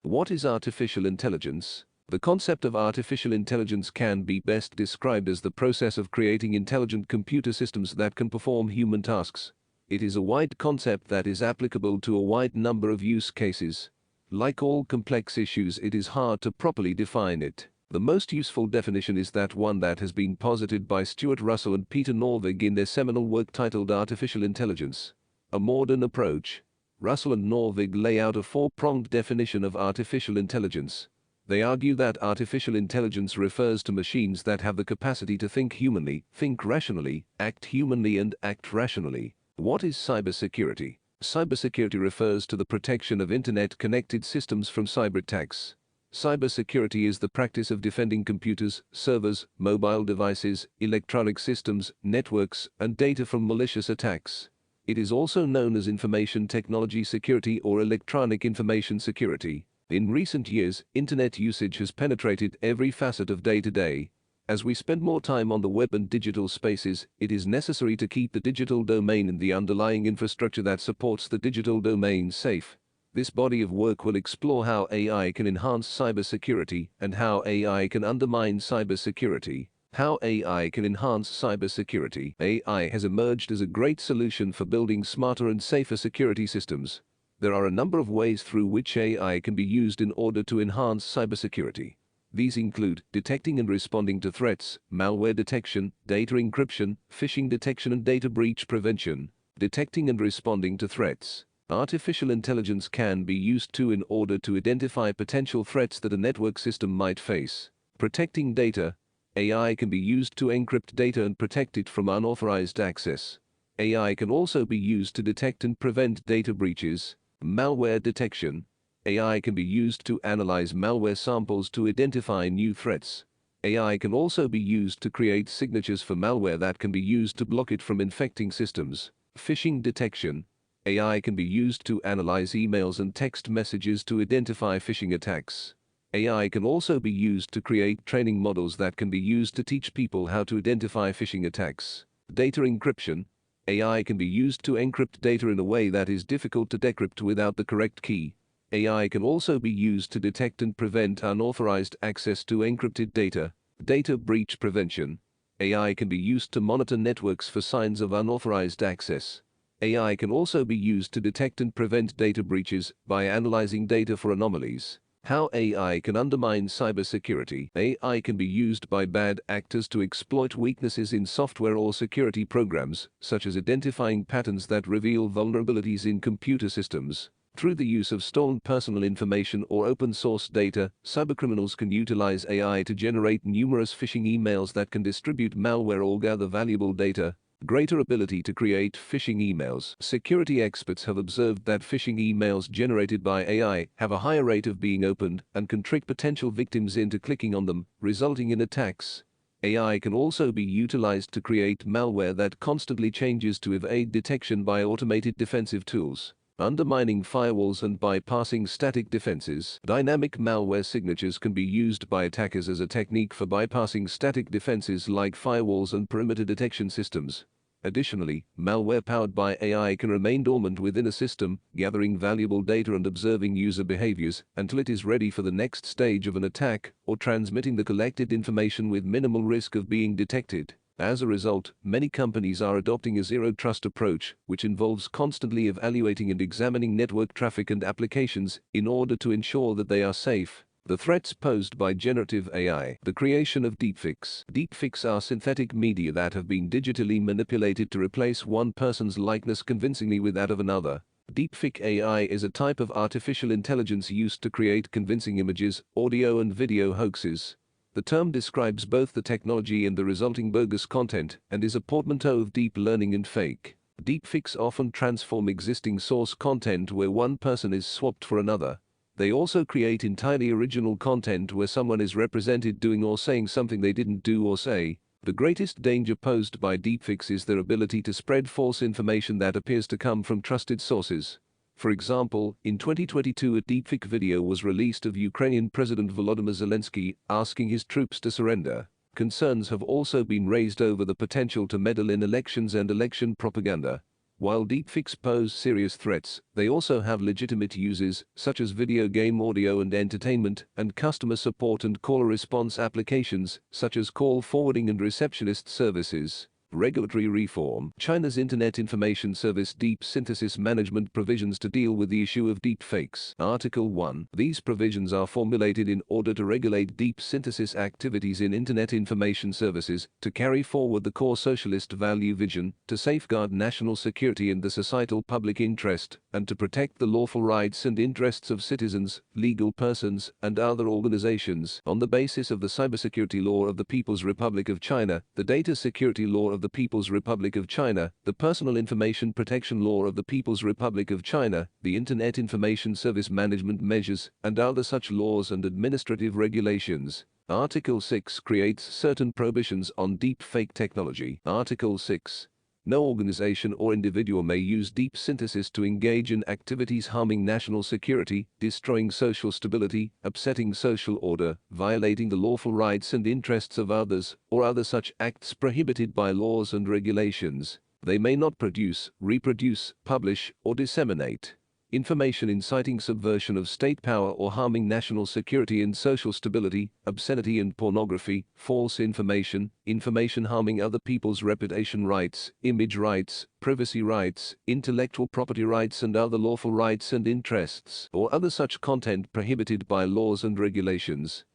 What is artificial intelligence? The concept of artificial intelligence can be best described as the process of creating intelligent computer systems that can perform human tasks. It is a wide concept that is applicable to a wide number of use cases. Like all complex issues, it is hard to properly define it. The most useful definition is that one that has been posited by Stuart Russell and Peter Norvig in their seminal work titled Artificial Intelligence: A Modern Approach. Russell and Norvig lay out a four-pronged definition of artificial intelligence. They argue that artificial intelligence refers to machines that have the capacity to think humanly, think rationally, act humanly, and act rationally. What is cybersecurity? Cybersecurity refers to the protection of internet-connected systems from cyber attacks. Cybersecurity is the practice of defending computers, servers, mobile devices, electronic systems, networks, and data from malicious attacks. It is also known as information technology security or electronic information security. In recent years, internet usage has penetrated every facet of day-to-day. As we spend more time on the web and digital spaces, it is necessary to keep the digital domain and the underlying infrastructure that supports the digital domain safe. This body of work will explore how AI can enhance cybersecurity and how AI can undermine cybersecurity. How AI can enhance cybersecurity. AI has emerged as a great solution for building smarter and safer security systems. There are a number of ways through which AI can be used in order to enhance cybersecurity. These include detecting and responding to threats, malware detection, data encryption, phishing detection, and data breach prevention. Detecting and responding to threats. Artificial intelligence can be used in order to identify potential threats that a network system might face. Protecting data. AI can be used to encrypt data and protect it from unauthorized access. AI can also be used to detect and prevent data breaches. Malware detection. AI can be used to analyze malware samples to identify new threats. AI can also be used to create signatures for malware that can be used to block it from infecting systems. Phishing detection. AI can be used to analyze emails and text messages to identify phishing attacks. AI can also be used to create training models that can be used to teach people how to identify phishing attacks. Data encryption. AI can be used to encrypt data in a way that is difficult to decrypt without the correct key. AI can also be used to detect and prevent unauthorized access to encrypted data. Data breach prevention. AI can be used to monitor networks for signs of unauthorized access. AI can also be used to detect and prevent data breaches by analyzing data for anomalies. How AI can undermine cybersecurity. AI can be used by bad actors to exploit weaknesses in software or security programs, such as identifying patterns that reveal vulnerabilities in computer systems. Through the use of stolen personal information or open-source data, cybercriminals can utilize AI to generate numerous phishing emails that can distribute malware or gather valuable data. Greater ability to create phishing emails. Security experts have observed that phishing emails generated by AI have a higher rate of being opened and can trick potential victims into clicking on them, resulting in attacks. AI can also be utilized to create malware that constantly changes to evade detection by automated defensive tools. Undermining firewalls and bypassing static defenses. Dynamic malware signatures can be used by attackers as a technique for bypassing static defenses like firewalls and perimeter detection systems. Additionally, malware powered by AI can remain dormant within a system, gathering valuable data and observing user behaviors until it is ready for the next stage of an attack, or transmitting the collected information with minimal risk of being detected. As a result, many companies are adopting a zero-trust approach, which involves constantly evaluating and examining network traffic and applications in order to ensure that they are safe. The threats posed by generative AI. The creation of deepfakes. Deepfakes are synthetic media that have been digitally manipulated to replace one person's likeness convincingly with that of another. Deepfake AI is a type of artificial intelligence used to create convincing images, audio, and video hoaxes. The term describes both the technology and the resulting bogus content, and is a portmanteau of deep learning and fake. Deepfakes often transform existing source content where one person is swapped for another. They also create entirely original content where someone is represented doing or saying something they didn't do or say. The greatest danger posed by deepfakes is their ability to spread false information that appears to come from trusted sources. For example, in 2022 a deepfake video was released of Ukrainian President Volodymyr Zelensky asking his troops to surrender. Concerns have also been raised over the potential to meddle in elections and election propaganda. While deepfakes pose serious threats, they also have legitimate uses, such as video game audio and entertainment, and customer support and caller response applications, such as call forwarding and receptionist services. Regulatory reform. China's Internet Information Service Deep Synthesis Management provisions to deal with the issue of deepfakes. Article 1. These provisions are formulated in order to regulate deep synthesis activities in Internet information services, to carry forward the core socialist value vision, to safeguard national security and the societal public interest, and to protect the lawful rights and interests of citizens, legal persons, and other organizations. On the basis of the Cybersecurity Law of the People's Republic of China, the Data Security Law of the People's Republic of China, the Personal Information Protection Law of the People's Republic of China, the Internet Information Service Management Measures, and other such laws and administrative regulations. Article 6 creates certain prohibitions on deep-fake technology. Article 6. No organization or individual may use deep synthesis to engage in activities harming national security, destroying social stability, upsetting social order, violating the lawful rights and interests of others, or other such acts prohibited by laws and regulations. They may not produce, reproduce, publish, or disseminate information inciting subversion of state power or harming national security and social stability, obscenity and pornography, false information, information harming other people's reputation rights, image rights, privacy rights, intellectual property rights and other lawful rights and interests, or other such content prohibited by laws and regulations.